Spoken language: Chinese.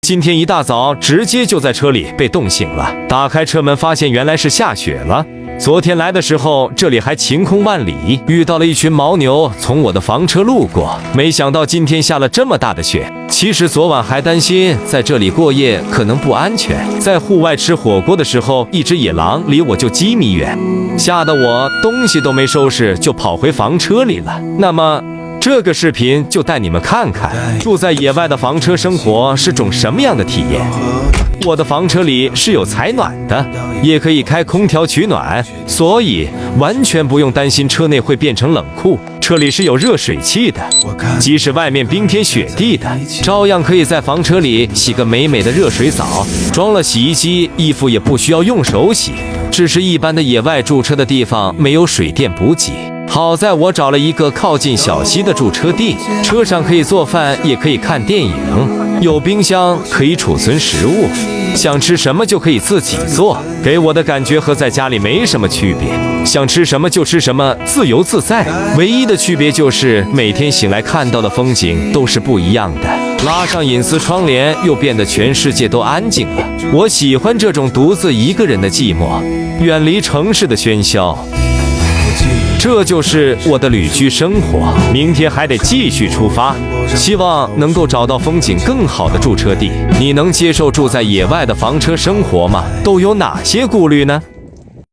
今天一大早直接就在车里被冻醒了，打开车门发现原来是下雪了。昨天来的时候，这里还晴空万里，遇到了一群牦牛从我的房车路过，没想到今天下了这么大的雪。其实昨晚还担心在这里过夜可能不安全，在户外吃火锅的时候，一只野狼离我就几米远，吓得我东西都没收拾就跑回房车里了。那么这个视频就带你们看看住在野外的房车生活是种什么样的体验。我的房车里是有采暖的，也可以开空调取暖，所以完全不用担心车内会变成冷库。车里是有热水器的，即使外面冰天雪地的，照样可以在房车里洗个美美的热水澡。装了洗衣机，衣服也不需要用手洗，只是一般的野外驻车的地方没有水电补给。好在我找了一个靠近小溪的驻车地，车上可以做饭，也可以看电影，有冰箱可以储存食物，想吃什么就可以自己做，给我的感觉和在家里没什么区别，想吃什么就吃什么，自由自在。唯一的区别就是每天醒来看到的风景都是不一样的，拉上隐私窗帘又变得全世界都安静了。我喜欢这种独自一个人的寂寞，远离城市的喧嚣。这就是我的旅居生活，明天还得继续出发，希望能够找到风景更好的驻车地。你能接受住在野外的房车生活吗？都有哪些顾虑呢？